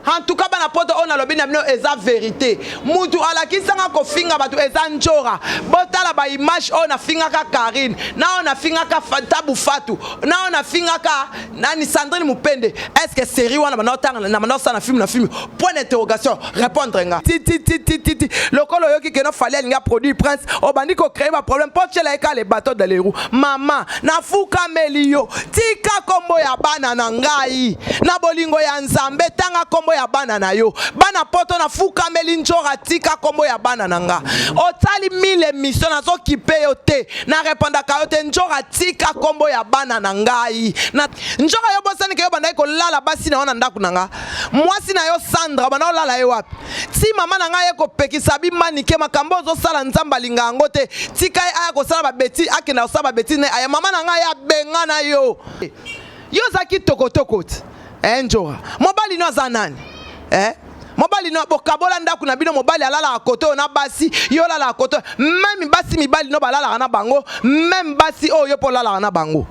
En tout cas, bana poto on a lobi na bino eza vérité. Mutu alakisanga ko finga batu eza njora. Botala ba image on a finga ka Karine. Na on a finga ka Tabu Fatou. Na on a finga ka nani Sandrine Mupende. Est-ce que série wana bana otanga na bana sana film na film. Point d'interrogation. Répondre nga. Ti. Lokolo yoki ke no fallait nga produit Prince. O bandi ko créer ba problème. Poche la eka les bateaux dans les roues. Maman, na fuka melio. Tika kombo ya bana na ngai. Na bolingo ya Nzambe tanga kombo ya bana na yo bana poto na fuka meli njora tika kombo ya bana nanga otali 1000 émissions na zo kipe yo te na répondre ka yo te njora tika kombo ya bana na ngai na njora yo bosani ke yo banda ko lala basi na ona ndaku nanga mwasi na yo Sandra bana lala yo wapi ti mama na ngai ko pekisa bi manike makambo zo sala Nzamba linga ngo te tika aya ko sala ba beti akenda ko sala ba beti ne aya mama na ngai ya benga na yo zaki tokotoko njora mobali no zanani mobali no bokabola ndaku na bino mobali alala akoto na basi yo lala akoto même basi mibali no balala na bango même basi oyo po lala na bango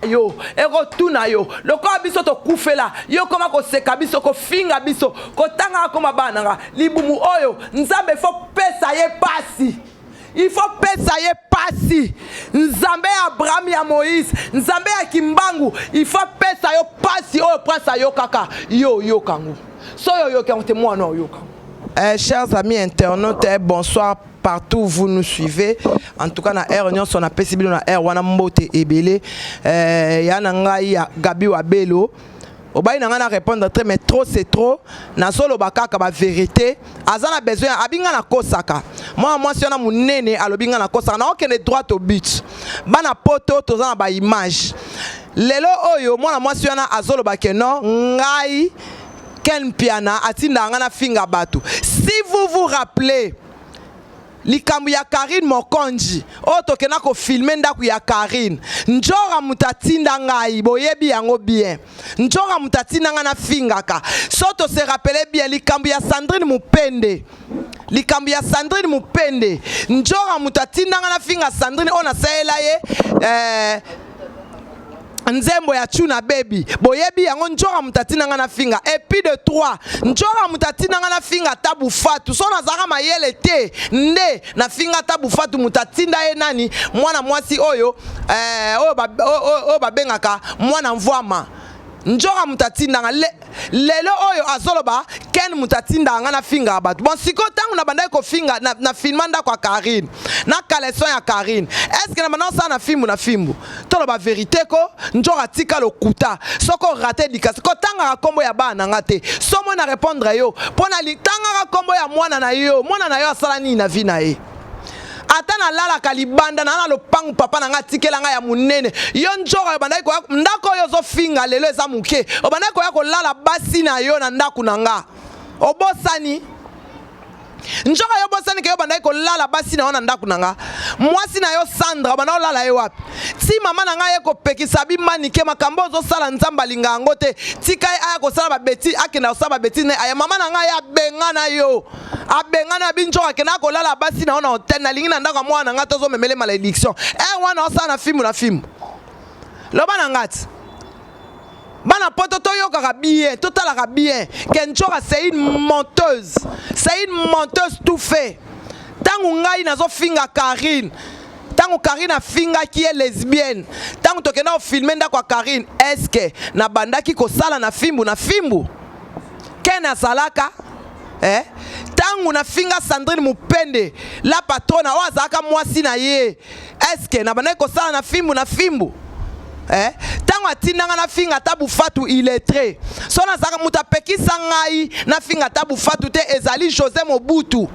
yo eko tuna yo loko biso to kufela yo koma ko seka biso ko finga biso ko tanga koma bananga libumu oyo Nzambe fo pesa ye pasi. Il faut pesaye pasi. Nzambe Abraham ya Moïse, Nzambe ya Kimbangu, il faut pesaye pasi o prasa yo kaka. Yo kangu. So yo kangu te moi non yo kangu. Chers amis internautes, bonsoir partout où vous nous suivez. En tout cas na air union son apesible na air wana mbote ebele. Ya nanga ya Gabi Wabelo. Obayi na ngana répondre très mais trop c'est trop na solo bakaka ba vérité azana besoin abinga na kosaka moi si on a munene alobinga na kosaka na okene droit au but bana poto tozana ba image lelo oyo moi si on a azolo bakeno ngai ken piana atinda ngana finga batu si vous vous rappelez likambu ya Karine Mokonji otokena ko filmer ndaku ya Karine njora mutatinda ngai boyebi yango bien njora mutatinda nga na fingaka soto se rappeler bien likambu ya Sandrine Mupende njora mutatinda nga na finga Sandrine ona saela ye Nzembo ya Chuna baby boyebi yango njora mutatina nga na finga et puis de 3 njora mutatina nga na finga Tabu Fatou so na zaka mayele te nde na finga Tabu Fatou mutatinda ye nani mwana mwasi oyo babengaka mwana mvwama njora mutatinda nga lelo oyo azoloba ken mutatinda nga na finga abatu bon siko tangu na bandai ko finga na filmanda kwa Karine na kaleson ya Karine est-ce que na bana sa na filmu na filmu tolo ba vérité ko njora tika lokuta soko raté dikasi ko tanga kombo ya bana nga te somo na répondre yo pona li tanga kombo ya mwana na yo asala nini na vina ye atana lala kalibanda na lopangu papa na nga tikela nga ya munene yo njora yo bandai ko ndako yo zo finga lelo eza muke o bandai ko lala basi na yo na ndaku na nga obosani njora yo bosani ke yo bandai ko lala basi na ona ndaku na nga mwasi na yo Sandra bana lala yo wapi ti mama na nga ye ko pekisa bi manike makambo zo sala Nzamba linga ngo te tika aya ko sala ba beti akenda ko sala ba beti ne aya mama na nga ya benga na yo abengana binjora kena ko lala basi na ona hotel na lingi na ndaka mwana nga tozo memele malédiction wana osa na film loba na ngati bana poto to yokaka bien totalaka bien kenchora c'est une menteuse tout fait tangu ngai nazo finga Karine tangu Karine a finga qui est lesbienne tangu tokena o filmer ndako Karine est-ce que na bandaki ko sala na fimbu kena salaka tangu na finga Sandrine Mupende la patrona wazaka mwasi na ye est-ce que na bandaki ko sala na fimbu tango atinanga na finga Tabu Fatou illettré sona zaka mutapekisa ngai na finga Tabu Fatou te ezali José Mobutu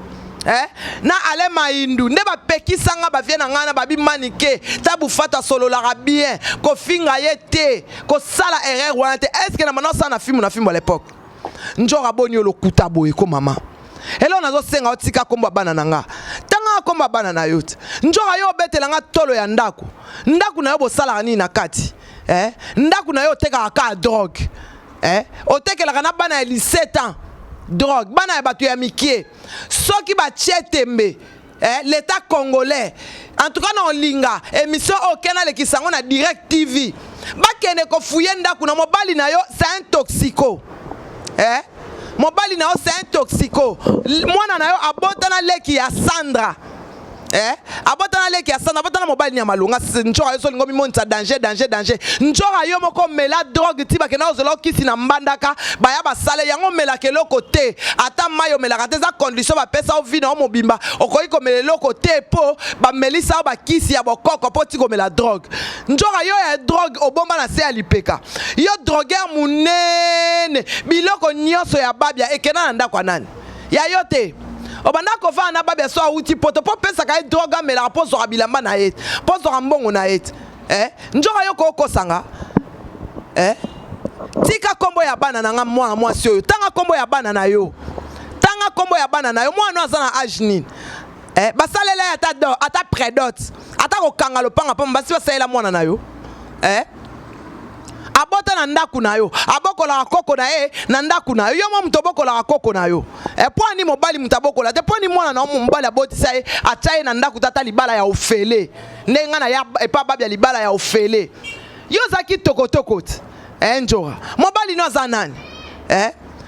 na ale maindu nde ba pekisa nga ba viena nga na babi manike Tabu Fatou solola bien ko finga ye te ko sala erreur wana te est-ce que na manosa na film à l'époque njora bonyo lokuta boye ko mama elo nazo senga otika komba bana nanga tanga komba bana na yote njora yo betela nga tolo ya ndaku na yo bosala nini na kati ndaku na yo teka ka drogue otekela na bana ya 17 ans drogue bana ya batu ya mikie soki ba chetembe l'état congolais en tout cas na olinga émission okena le kisango na Direct TV bakene ko fuye ndaku na mobali na yo c'est un toxico mobali na yo c'est un toxico mwana na yo abotana leki ya Sandra abotana leki ya Sandra abotana mobali ni malunga njora yo so lingo mimonisa danger njora yo moko mela drogue ti bakena ozela okisi na mbandaka baya basale yango mela keloko te ata mayo mela kate za condition ba pesa o vina o mobimba okoyi ko mela loko te po ba melisa o ba kisi ya bokoko po ti ko mela drogue njora yo ya drogue obomba na se alipeka yo drogueur munene biloko nyonso ya babia ekena na ndako nani ya yo te obanda ko fa na babia so uti poto po pesa ka drogue mela po so bilamba na et po so mbongo na et njora yo ko sanga tika kombo ya bana na nga mwana mwasi oyo tanga kombo ya bana na yo mwana aza na age nini basalela ata prédote ata kokanga lopanga mpo basi basalela mwana na yo abota na ndaku na yo abokola koko na ye na ndaku na yo yo mo muto bokola koko na yo po ani mobali mutabokola te po ni mwana na mobali abotisa ye achaye na ndaku tata libala ya ofele ndenga na ya epa babia libala ya ofele yo zaki tokotoko njora mobali no za nani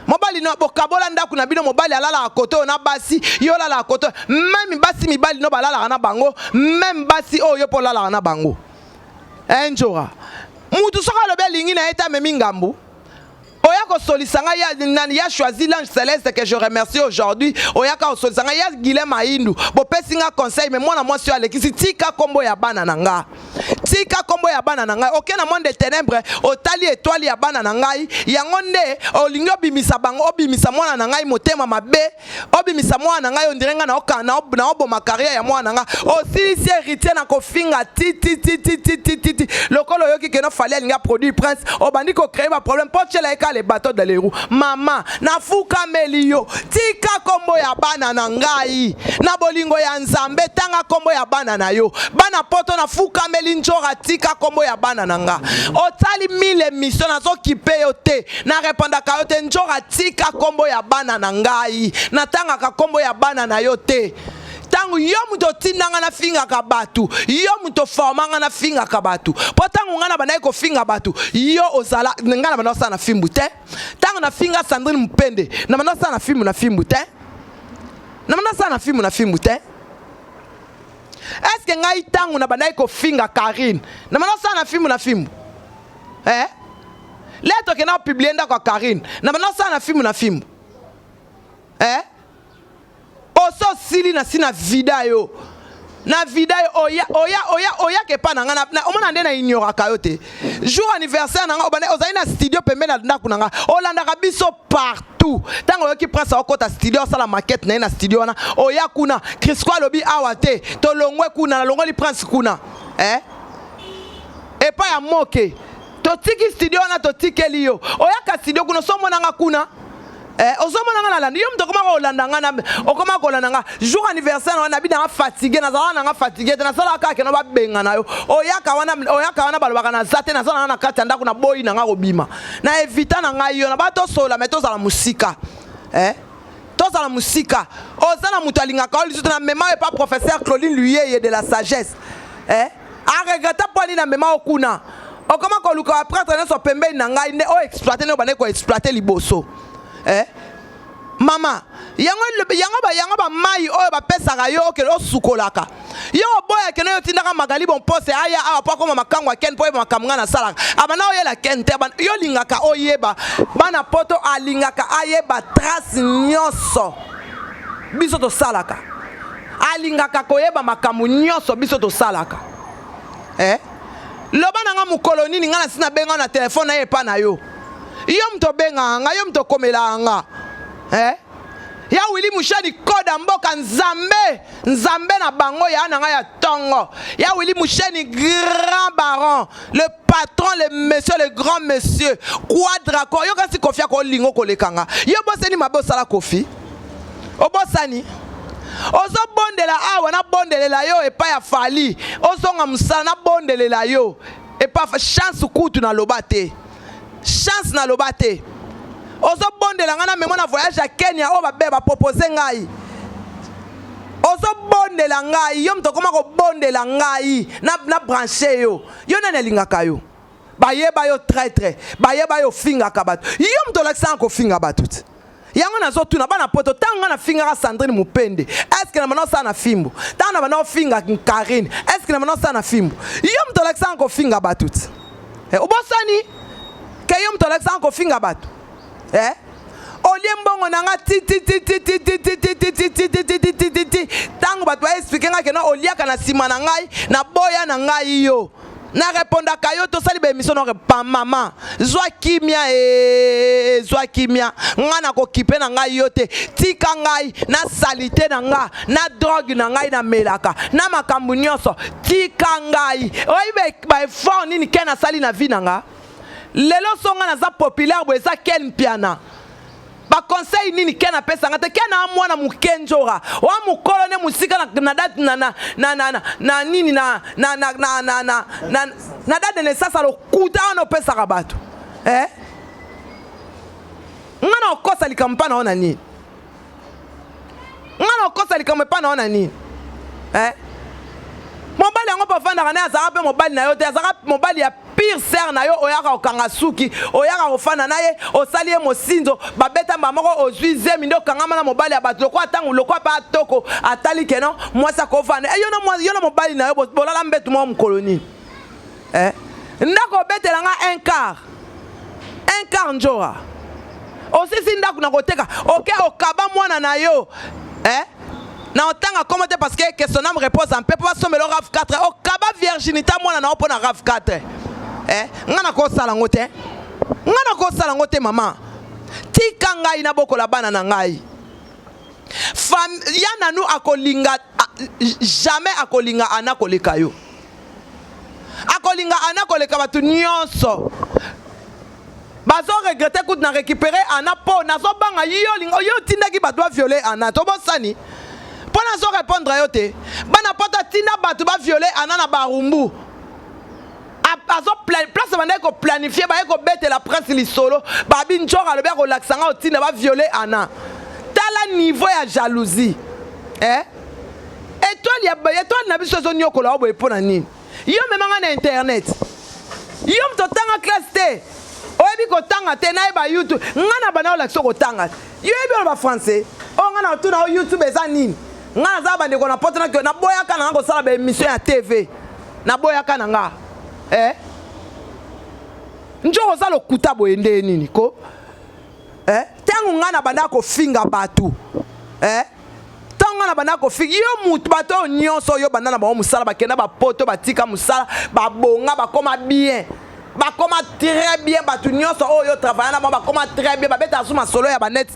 mobali no bokabola ndaku na bino mobali alala akoto na basi yo lala akoto même basi mibali no balala na bango même basi oyo po lala na bango njora mutu soka lobe lingi na eta memi ngambu oya ko solisanga ya choisi l'ange céleste que je remercie aujourd'hui oya ka solisanga ya Guilhem Maindu bo pesinga conseil mais moi na moi sur alekisi tika kombo ya bana nanga okena monde de ténèbres otali étoile ya bana nangai yango nde olingi obimisa bango obimisa mwana nangai motema mabe obimisa mwana nangai ondirenga na okana na oboma carrière ya mwana nanga osilisi héritier na kofinga ti lokolo yoki keno fallait alinga produit prince obandi ko créer ba problème pochela eka les bateaux dans les roues mama na fuka melio tika kombo ya bana nangai na bolingo ya nzambe tanga kombo ya bana na yo bana poto na fuka meli njora tika kombo ya bana nanga otali 1000 émissions na zo kipe yo te na répondaka yo te njora tika kombo ya bana nangai na tanga ka kombo ya bana na yo te tangu yo muto tindanga na finga ka batu yo muto formanga na finga ka batu po tangu ngana bana ko finga batu yo ozala ngana bana sa na fimbu te tangu na finga Sandrine Mpende na bana sa na fimbu te na bana sa na fimbu te est-ce que ngai tangu na bana ko finga Karine na bana sa na fimbu leto ke na publier nda kwa Karine na bana sa na fimbu oso sili na sina vida yo oya ke pa na ngana omona nde na ignora kayote jour anniversaire na nga obane ozali na studio pembe na ndaku na nga olanda ka biso partout tango yoki presse okota studio sala maquette na studio na oya kuna Chris kwa lobi awate to longwe kuna na longoli prince kuna e pa ya moke to tiki studio na to tikeli yo oya ka studio kuna so mona nga kuna ozomona nga landa yo mto koma ko landa nga na okoma ko landa nga jour anniversaire na bina fatigué na zala nga fatigué na sala ka ke no ba benga na yo oyaka wana balobaka na zate na sala na kati ndako na boyi na nga kobima na evita na nga yo na ba to sola meto za la musika to za la musika ozana mutalinga ka oli na mema et pas professeur Claudine Luyeye de la sagesse a regretta poli na mema okuna okoma ko luka prêtre na so pembe na ngai ne o exploiter ne bane ko exploiter liboso mama yango ba mai oyo ba pesaka yo ke lo sukolaka yo boya ke no tindaka magali bon pose aya awa pa koma makangwa ken po ba makamnga na salaka abana oyela ken te yo lingaka oyeba bana poto alingaka ayeba trace nyonso biso to salaka alingaka koyeba makamu nyonso biso to salaka loba nanga mukolo nini ngana sina benga na telefone na ye pa na yo yo mto benga nga yo mto komela nga ya Willy Mushani koda mboka nzambe na bango ya nanga ya tongo ya Willy Mushani grand baron le patron le monsieur le grand monsieur quadraco yo kasi kofia ko lingo kolekanga yo boseni mabosala kofi obosani ozo bondela awa na bondelela yo epa ya fali ozonga musala na bondelela yo epa chance kutu na lobate chance na lobate ozo bondela ngana memo na voyage à Kenya o ba beba proposer ngai ozo bondela ngai yo mto koma ko bondela ngai na brancher yo nana lingaka yo bayeba yo traître bayeba yo finga kabatu yo mto lakisa ko finga batut yango nazo tuna bana poto tanga na finga Sandrine Mupende est-ce que na bana sa na fimbo tanga na bana finga Karine est-ce que na bana sa na fimbo yo mto Alexandre ko finga batut ubosani ke yo mto Alexandre ko finga batu olie mbongo nanga ti tango batu ba expliquer nga ke no oliaka na sima na ngai na boya na ngai yo na répondre kayo to sali be mission no pa mama zwa kimia zwa kimia ngana ko kipe na ngai yote tika ngai na salite na nga na drogue na ngai na melaka na makambu nyonso tika ngai oibe ba effort nini kena sali na vie na nga lelo songa na za populaire bo eza ken piana ba conseil nini kena pesa ngate kena mwana mukenjora wa mukolo ne musika na date na nini na date ne sasa lo kuta no pesa ka bato ngana okosa likampana ona nini ngana okosa likampana ona nini mobali yango pa vanda kana azaka pe mobali na yo te azaka mobali ya pire ser na yo oyaka okanga suki oyaka ofana na ye osali ye mosinzo babeta mbamoko ozwi zemi ndo kangama na mobali ya bato lokwa tangu lokwa pa atoko atali keno mwasa ko vanda yo no mobali na yo bolala mbetu mo mkoloni ndako betela nga un quart njora osisi ndako na koteka oke okaba mwana na yo na otanga comment parce que son âme repose en paix pour sommer le RAV 4 o kaba virginité mwana na opona RAV 4 ngana ko sala ngote mama tika ngai na bokola bana na ngai fam yana nu akolinga jamais akolinga anakoleka yo akolinga anakoleka batu nyonso bazo regretter coup na récupérer ana po nazo banga yo tindaki bato violer ana to bosani pona zo répondre yo te bana pota tinda bato ba violer ana na barumbu azo place bana ko planifier ba ko bete la presse li solo ba bi njora le ba ko laksanga o tinda ba violer ana tala niveau ya jalousie étoile na biso zo nyoko la obo pona nini yo memanga na internet yo mtotanga classe te oyebi ko tanga te na ba YouTube ngana bana o lakso ko tanga yo ebi ba français o ngana tuna o YouTube eza nini ngana za bande ko na potana ke na boya kana ngo sala ba émission ya TV na boya kana nga njoko sala okuta boyende nini ko tangu ngana banda ko finga batu tangu ngana banda ko finga yo mutu bato nyonso yo banda na ba musala ba kenda ba poto batika musala ba bonga ba koma bien ba koma très bien batu nyonso oyo travailler na ba koma très bien ba beta suma solo ya ba net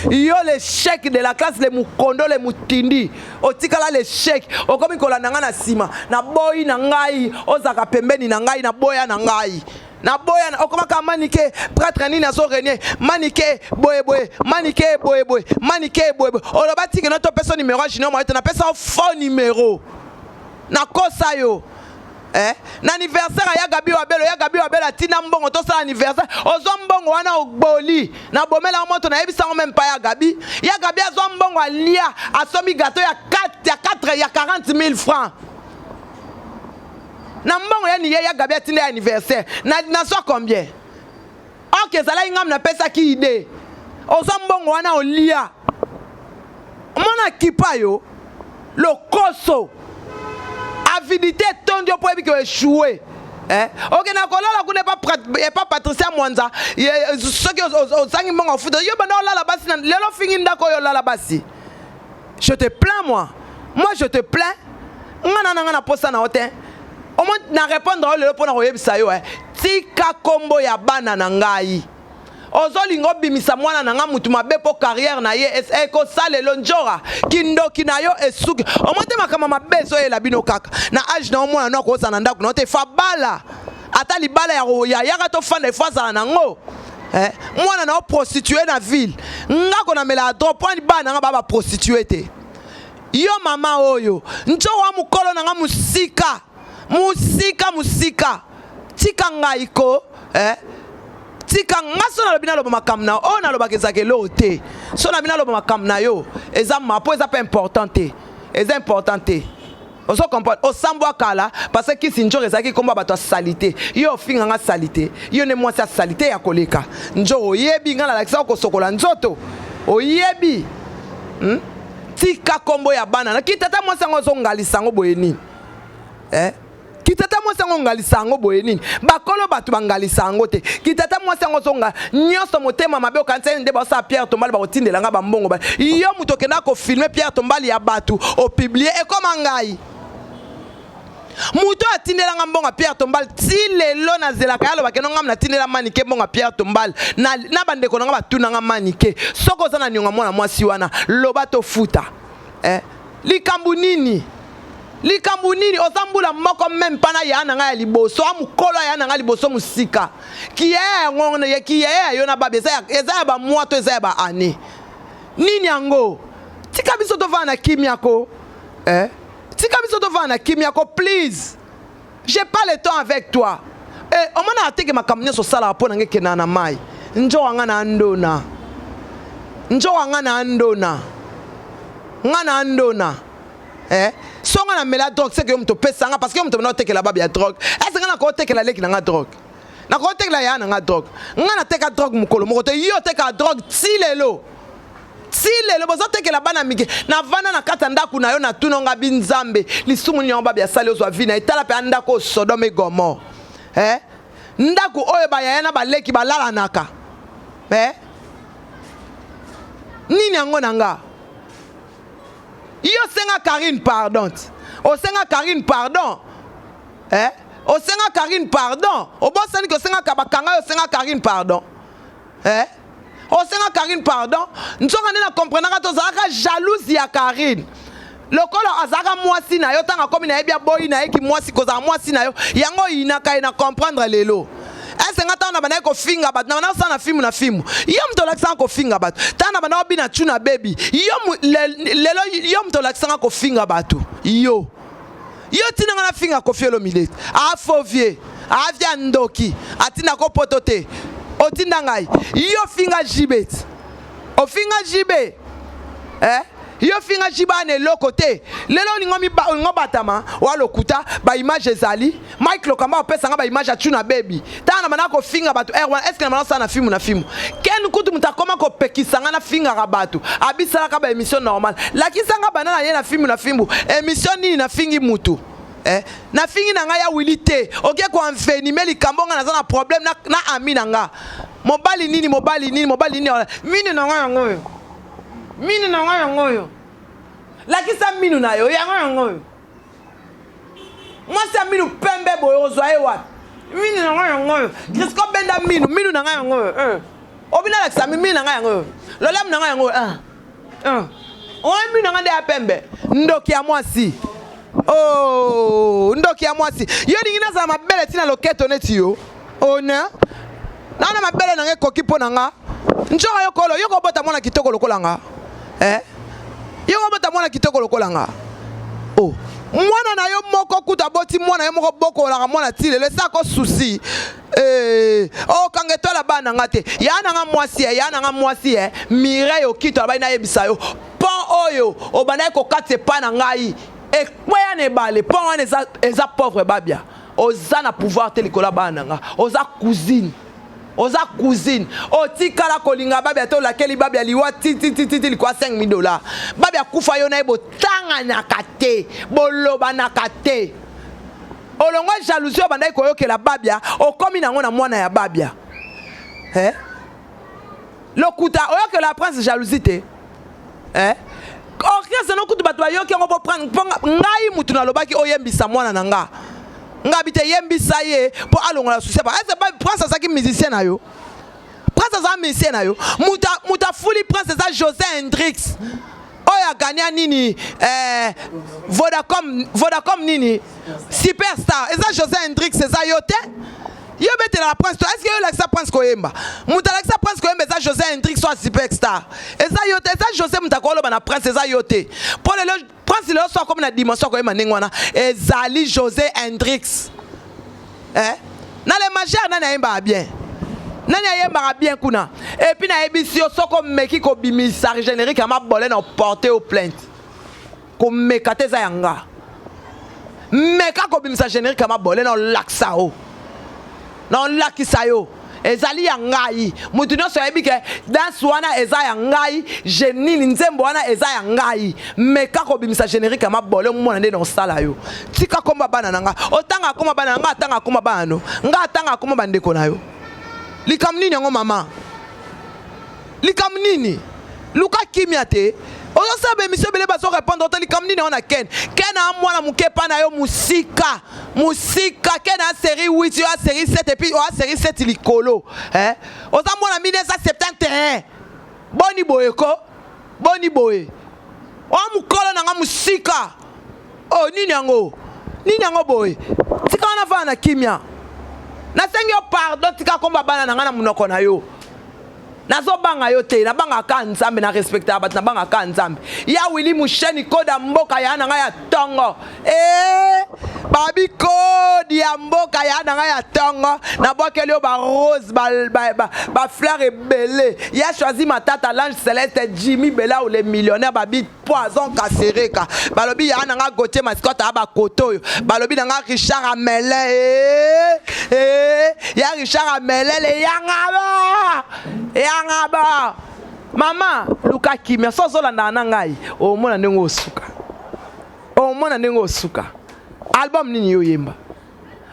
yo le chèque de la classe le mukondo le mutindi otikala le chèque okomi kolanda na sima na boyi na ngai ozaka pembeni na ngai na boya na ngai na boya na okoma ka manike prêtre nini aso renier manike boye manike boye manike boye oloba tike notre personne numéro jino mo na pesa faux numéro na kosa yo na anniversaire ya Gabi Wabelo tina mbongo to sa anniversaire ozo mbongo wana ogboli na bomela moto na yebisa même pas ya Gabi azo mbongo alia asomi gâteau ya 40 000 francs na mbongo ya niye ya Gabi atina anniversaire na so combien ok zala ingam na pesa ki ide ozo mbongo wana olia mona kipayo lokoso avidité tondio pour que échouer ok na kolala ku ne pas Patricia Mwanza ce que osangi mongo foot yo bana olala basi na lelo fingi ndako yo lala basi je te plains moi je te plains ngana na posa na hotel au moins na répondre lelo pona koyebisa yo tika kombo ya bana na ngai ozolingo bimisa mwana nanga mutu mabe po carrière na ye eko salelo njora kindoki na yo esuki omote makama mabeso ye labino kaka na age na omwana no ko sana ndako no te fa bala ata libala ya yaka to fanda ifasa nango mwana na prostituée na ville ngako na mela drop point bana nga baba prostituée te yo mama oyo njora mukolo nanga musika tika ngaiko tika ngaso na lobina loba makamna o na loba kezake lote so na bina loba makamna yo eza mapo eza pas importante eza importante oso comprendre osambwa kala parce que kisi njoro ezaki komba bato salité yo finga nga salité yo ne mwasi salité ya koleka njoro yebi nga la lakisa ko sokola nzoto oyebi tika kombo ya bana na kitata mwasi yango ozongalisa yango boye nini kitata mwasi yango ongalisa yango boye nini bakolo bato bangalisa yango te kitata mwasi yango ozonga nyonso motema mabe okanisa nde basala Pierre Tombali bakotindelanga bambongo ba yo moto okenda kofilme Pierre Tombali ya bato opiblie ekoma ngai muto atindelanga mbongo Pierre Tombali ti lelo nazelaka yalo bakeno ngam natindela manike mbongo Pierre Tombali na bandeko nanga batunanga manike soko oza na nionga mwana mwasi wana loba tofuta likambu nini ozambula moko meme pana ya nanga ya liboso amukolo ya nanga liboso musika kiye ngone kiye yo na babe eza ya ba mwato eza ya ba ane nini yango tika biso tovana na kimia ko tika biso tovana na kimia ko please j'ai pas le temps avec toi omona ateke makambo nyonso sala po nange kena na mai njo wanga na ndona ngana ndona songa na mela drogue c'est que yo mto pesanga parce que yo mto na tekela babi ya drogue est-ce que na ko tekela leki na drogue na ko tekela ya na drogue ngana teka drogue mukolo moko te yo teka drogue tilelo bozo tekela bana mike na vana na kata ndaku na yo na tunonga binzambe lisumu nyo babi ya sale ozwa vina itala pe andako Sodome Gomor ndaku oyo ba ya na baleki balala naka nini yango nanga yo senga Karine pardon osenga Karine pardon osenga Karine pardon obosani ko senga kabakanga yo senga Karine pardon osenga Karine pardon nzoka nena comprendre to zaka jalousie ya Karine lokolo azaka mwasi na yo tanga komi na ebia boyi na eki mwasi koza mwasi na yo yango inaka ina comprendre lelo esenga tana bana ko finga bat na bana sana filmu na filmu yo mto lakisa ko finga bat tana bana obina tuna baby yo lelo yo mto lakisa ko finga batu yo tina na finga ko fielo milete a fovie a via ndoki atina ko potote otinda ngai yo finga jibet o finga jibe yo finga jiba ne lokote lelo lingomi ngobatama walokuta ba image ezali Mike Lokamba opesanga ba image atuna baby tana mana ko finga batu R1 est-ce que na sana filmu na filmu ken kutu mutakoma ko pekisanga na finga ka batu abisala ka ba émission normale lakisanga banana ye na filmu émission ni na fingi mutu na fingi na nga ya wilite oke ko envenime likambonga na zana problème na ami na nga mobali nini mini na nga yango minu na nga yango lakisa minu na yo yango mwasi minu pembe boyo ozwa ye wapi minu na nga yango Crisco benda minu na nga yango obina lakisa minu na nga yango lolem na nga yango minu na nga de ya pembe ndoki ya mwasi ndoki ya mwasi yo ningina za mabele tina loketo neti yo ona na mabele na nga koki po na nga njoko yo kolo yo ko bota mwana kitoko lokola nga yo bota mwana kitoko lokola nga mwana na yo moko kuta boti mwana yo moko boko la mwana tile le sako souci kange tola bana ngate ya na mwasi mire yo kito ba na yebisa yo pon oyo obana ko kate pa na ngai ekweya ne bale pon wana eza pauvre babia oza na pouvoir te likola bana nga oza cousine otikala kolinga babia to lakeli babia liwa titi likwa $5,000 babia kufa yo na ebo tanga na kate boloba na kate olongwa jalousie bandai koyokela babia okomi nango na mwana ya babia lokuta oyokela prince jalousie te orchestre no kutu bato bayoki yango prendre ngai mutu na lobaki oyembisa mwana na nga ngabite yembisa ye po alongola souci ba est-ce pas prince azaki musicien na yo prince azaki musicien na yo muta fuli prince za José Hendrix oya gagné nini Vodacom nini superstar eza José Hendrix eza yote yo betela la prince est-ce que yo lakisa prince koyemba muta lakisa prince koyemba eza José Hendrix soit superstar eza yote eza José mutakolo bana prince eza yote pour le prince le soit comme na dimension koyemba ningwana ezali José Hendrix na le majeur nani ayemba bien nani ayemba bien kuna et puis na ebisio soko meki ko bimisa générique ama bolé na porter aux plaintes ko mekate za yanga meka ko bimisa générique ama bolé na laksao non lakisa yo ezali ya ngai mutu nyonso ayebi ke danse wana eza ya ngai genili nzembo wana eza ya ngai meka kobimisa générique ya mabole omona nde na osala yo tika komba bana na nga otanga akoma bana na nga atanga akoma bana no nga atanga akoma bandeko na yo likam nini yango mama likam nini luka kimia te ozo sabe monsieur bele baso répondre otali kam nini on a ken mwana muke pa na yo musika ken a série 8 yo a série 7 et puis o a série 7 likolo oza mwana 1971 boni boye o mukolo na nga musika oh nini yango boye tika wana fa na kimia na sengi yo pardon tika komba bana na nga na munoko na yo nazo banga yo te na banga ka nzambe na respecta bat na banga ka nzambe ya Willy Musheni koda mboka ya na nga ya tongo babi kodi ya mboka ya na nga ya tongo na bokeli yo ba rose ba fleur ebele ya choisi matata l'ange céleste Jimmy Bela ou les millionnaires babi poison kasereka balobi ya na nga Gauthier mascotte ba koto yo balobi na nga Richard Amele ya Richard Amele le yangaba mama luka kimia sozolanda na ngai omona ndenge osuka album nini yo yemba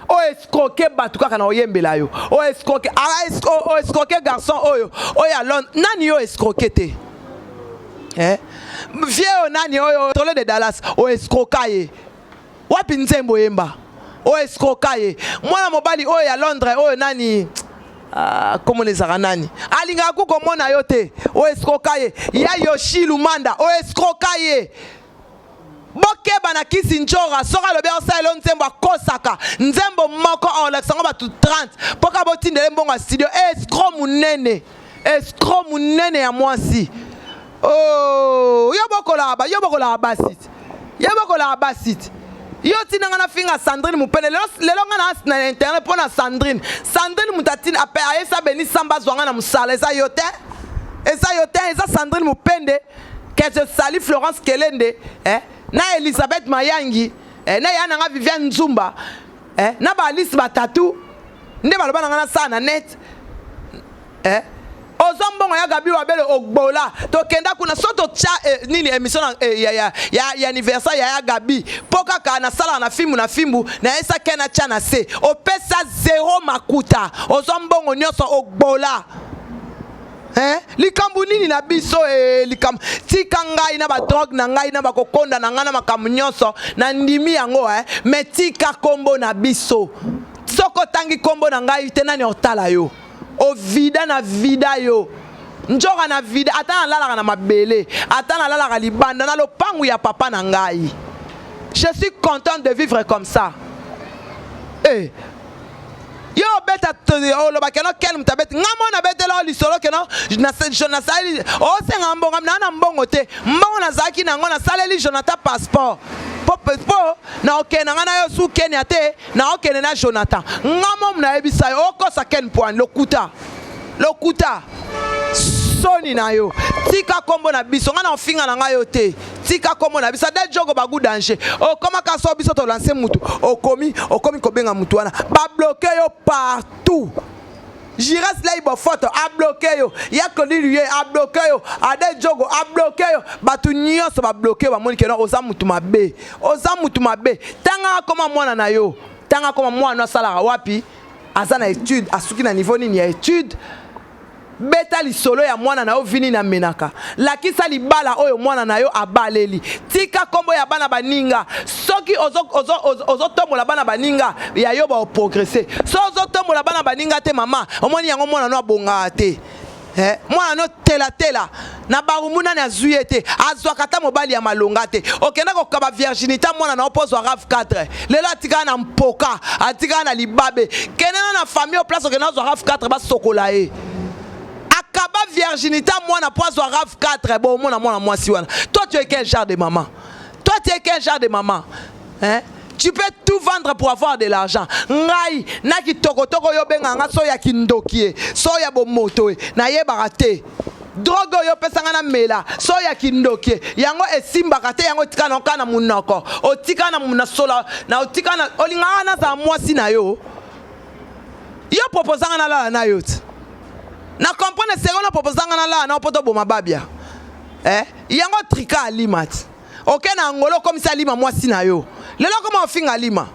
o escroquer batu kaka na oyembela yo o escroquer garçon oyo alon nani yo escroquer te vieux nani oyo tole de Dallas o escroquer wapi nzembo yemba o escroquer mwana mobali oyo ya Londres oyo nani comment les aranani alinga kuko mona yote o escroquer ya Yoshi Lumanda o escroquer bokeba na kisi njora soka lobe osala nzembo akosaka nzembo moko olakisanga batu 30 poka botindele mbongo studio escro munene ya mwasi oh yobokola basit yo tinanga na finga Sandrine mupene lelo nga na internet pona Sandrine mutatina ape aesa beni samba zwanga na musala eza yote eza Sandrine mupende que je salue Florence Kelende na Elisabeth Mayangi na yana nga Viviane Nzumba na ba Alice Batatu nde baloba na sana net ozombongo ya Gabi Wabele ogbola tokenda kuna soto cha nini émission ya anniversaire ya Gabi poka kana sala na fimbu na esa kena cha na se opesa 0 makuta ozombongo nyoso ogbola likambu nini na biso likam tika ngai na ba drogue na ngai na ba kokonda na ngana makamu nyoso na ndimi yango metika kombo na biso soko tangi kombo na ngai te nani otala yo o vida na vida yo njoka na vida atana lalaka na mabele atana lalaka libanda na lopangu ya papa na ngai je suis content de vivre comme ça yo beta o lo bakeno kel mutabet ngamo na betela li solo keno na sali o senga mbongo na mbongo te mbongo na zaki na ngona saleli Jonathan passeport po na okena ngana yo su Kenya te na okene na Jonathan ngamo mna ebisa yo okosa ken point lokuta soni na yo tika kombo na biso ngana ofinga na ngayo te tika kombo na biso de jogo bagu danger o koma ka so biso to lancer mutu okomi kobenga mutu wana ba bloquer yo partout Jiras Leibo photo a bloqué yo yakoli lui a bloqué yo ade jogo a bloqué yo batu nyonso ba bloqué ba moni ke no oza mutu mabe tanga koma mwana na yo tanga koma mwana sala wapi azana étude asuki na niveau nini ya étude beta li solo ya mwana na yo vini na menaka lakisa libala oyo mwana na yo abaleli tika kombo ya bana baninga soki ozo tombola bana baninga ya yo ba progresser so ozo tombola bana baninga te mama omoni yango mwana no abonga te mwana no tela na barumuna na zuye te azwaka ta mobali ya malonga te okenda kokaba virginité mwana na opozwa RAV 4 lelo atika na mpoka atika na libabe kenena na famille au place okenda zwa RAV 4 ba sokola akaba virginité mwana pozo RAV 4 bon mwana mwasi wana toi tu es quel genre de maman tu peux tout vendre pour avoir de l'argent ngai na kitoko yo benga nga so ya kindokie so ya bomoto na yebaka te drogue yo pesanga na mela so ya kindokie yango esimbaka te yango tika na kana munoko otika na munasola na otika na olingana za mwasi na yo Yo proposanga na la na yo. Na comprendre sérieux na proposanga na la na poto boma babia. Yango trika alimat. OK na ngolo comme ça lima moi sina yo. Lelo comment finga lima?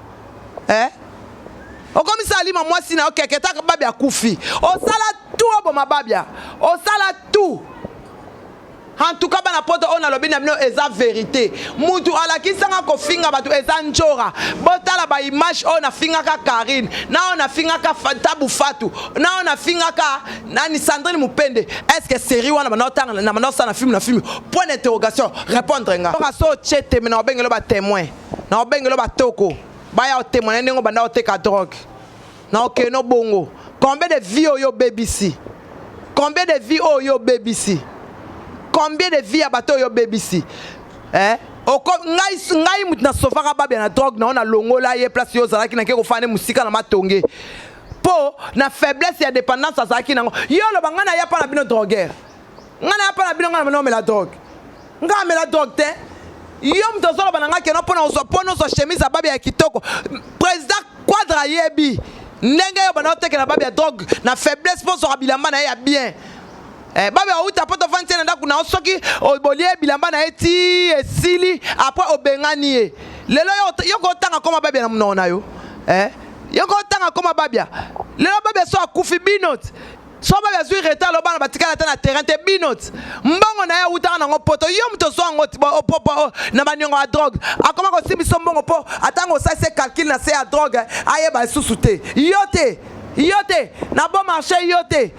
O comme ça lima moi sina OK keta babia kufi. O sala tout boma babia. O sala tout. En tout cas, bana poto on a le bien eza vérité. Mutu ala kisanga ko finga batu eza njora. Botala ba image on a finga ka Karine. Na on a finga ka Tabu Fatou. Na on a finga ka nani Sandrine Mupende. Est-ce que série wana na manota na film point d'interrogation répondre nga. On so chete mais na obengelo ba témoin. Na obengelo ba toko. Ba ya témoin ndenge banda o teka drogue. Na OK no bongo. Combien de vies yo BBC? Combien de vies yo BBC? Combien de vies à bateau yo BBC? Ngai mut na sofaka babia na drogue na on a longo la ye place yo zalaki na ke ko fane musika na matonge. Po na faiblesse ya dépendance azaki nango. Yo lo bangana ya pa na bino drogueur. Ngana ya pa na bino ngana me la drogue. Nga me la drogue te. Yo mtozolo bananga ke no pona so chemise babia ya kitoko. Président Quadra yebi. Ndenge yo bana oteke na babia drogue na faiblesse po so rabilamba na ya bien. Baba uta poto fanti na kuna osoki obolie bilamba na eti esili après obengani lelo yo ko tanga koma babia na munona yo yo ko tanga koma babia lelo babia so akufi binot so babia zui retard lo bana batikala ta na terrain te binot mbongo na ya uta na ngopoto yo mto so ngoti popo na baniongo a drogue akoma ko simbiso mbongo po atango sa se calcul na se a drogue aye ba susute yote na bon marché yote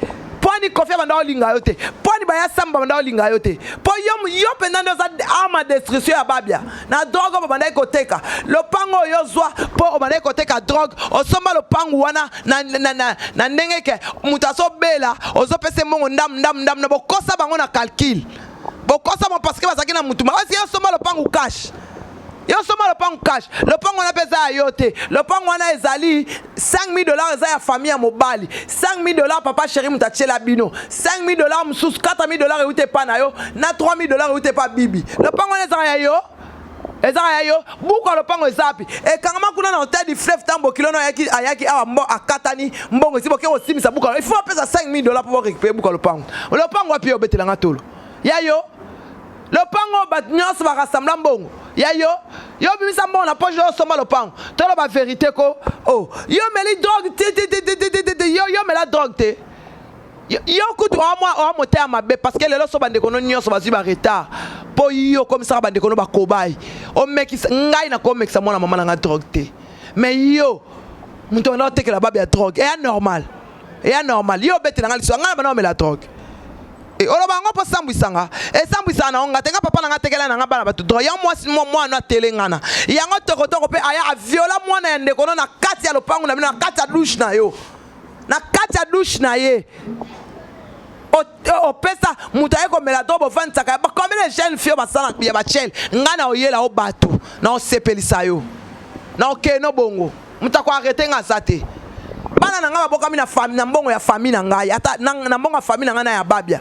Poni kofia banda olinga yote. Poni baya samba banda olinga yote. Po yo pendant za arme de destruction ya babia. Na drogue banda ikoteka. Lo pango yo zwa po banda ikoteka drogue. Osomba lo pango wana na ndenge ke mutaso bela ozo pese mongo ndam na bokosa bango na calcul. Bokosa mo parce que bazaki na mutuma. Asi yo somba lo pango cash. Yo soma le pango cash. Le pango na pesa ayote. Le pango na ezali $5,000 eza ya famille ya mobali. $5,000 papa chéri mutachela bino. $5,000 msusu $4,000 eute pa na yo. Na $3,000 eute pa bibi. Le pango na ezali ya yo. Ezali ya yo. Buko le pango ezapi. E kangama kuna na hotel di fleuve tambo kilono ayaki awa mbo akatani mbongo sibo ke osimisa buko. Il faut pesa $5,000 pour récupérer buko le pango. Le pango api obetela ngatolo. Ya yo. Le pango bat nyos va rassembler mbongo. Ya yo bimisa mbongo na poche yo somba le pango. Tolo ba vérité ko. Oh, yo meli drogue yo mela drogue te. Yo kutu o moteur mabe parce que lelo so bande kono nyos ba ziba retard. Po yo comme ça bande kono ba kobay. O meki ngai na ko meki sa mona mama na drogue te. Mais yo muto na teke la babia drogue. Et normal. Yo bete na ngali so ngana bana mela drogue. Et oloba ngo po sambwisanga sambwisa na onga tenga papa na tekela na bana batu drogue ya moi na telengana yango tokotoko pe aya viola mwana ya ndeko na kati ya lopangu na bino na kati ya douche na yo na kati ya douche na ye o pesa muta yeko mela dobo vantsaka ba combien de jeunes filles basana ya ba chel ngana oyela o bato na o sepelisa yo na OK no bongo muta ko arrêter nga zate bana na nga baboka mina famille na mbongo ya famille na ngai ata na mbongo ya famille na nga na ya babia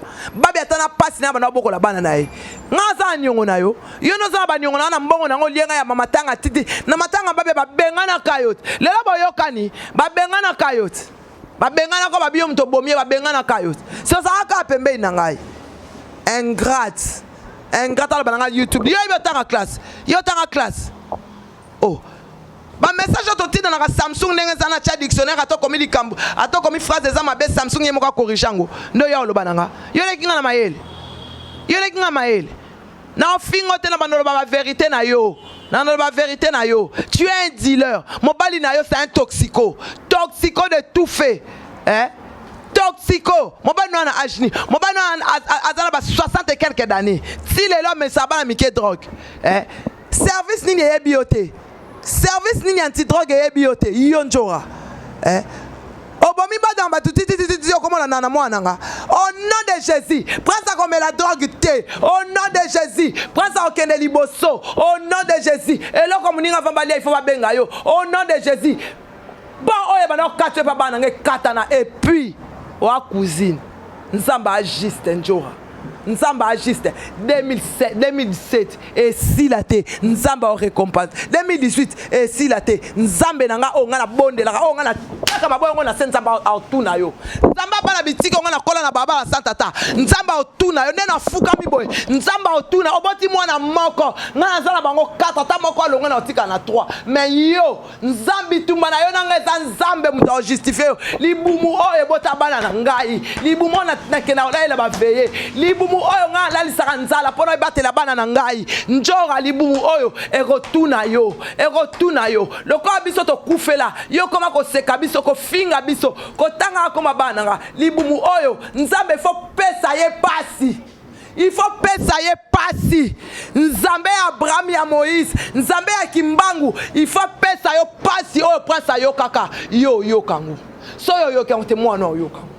tana pasi na bana bokola bana na ye nga za nyongo na yo no za ba nyongo na mbongo na ngo lienga ya mama tanga titi na matanga babia babengana kayot lelo boyokani babengana kayot babengana ko babio mto bomie babengana kayot so za aka pembe na ngai ingrat ala bana nga YouTube yo tanga classe oh ba message ototina na Samsung ndenge za na cha dictionnaire atoko mi likambo atoko mi phrase za mabe Samsung yemoka corrigeango ndo ya oloba nanga yo lekinga na mayele na ofingo te na bandolo ba vérité na yo tu es un dealer mobali na yo c'est un toxico de tout fait toxico mobali no na ajni mobali no azala ba 60 et quelques années si les hommes ça ba na mike drogue service nini ye bioté service nini anti-drogue et bioté yonjora obomi badam batuti okomona na mwana nga au nom de Jésus prends comme la drogue té au nom de Jésus prends okende liboso au nom de Jésus et là comme ninga vambali il faut ba benga yo au nom de Jésus bon oye bana katwe pa bana nge katana et puis wa cousine nzamba juste njora Nzamba agiste 2017 et si la té Nzamba o récompense 2018 et si la té Nzambe nanga o ngana bonde la o ngana ka maboyo na se nzamba otuna yo nzamba bana bitiki ngo na kola na baba la santata nzamba otuna yo nena fuka miboye nzamba otuna oboti mwana moko nga nazala bango 4 ata moko alongo na otika na 3 mais yo nzambi tumba na yo nanga eza nzambe muta justifier libumu oyo bota bana na ngai libumu na kena ola ba veye libumu oyo nga la lisaka nzala pona ibatela bana na ngai njora libumu oyo erotuna yo lokola biso to kufela yo koma ko seka biso ko finga biso ko tanga koma bana nga libumu oyo nzambe fo pesa ye pasi il faut pesa ye pasi nzambe ya Abraham ya Moïse nzambe ya Kimbangu il faut pesa yo pasi oyo prince yo kaka yo kangu so yo kangu te mwana yo kangu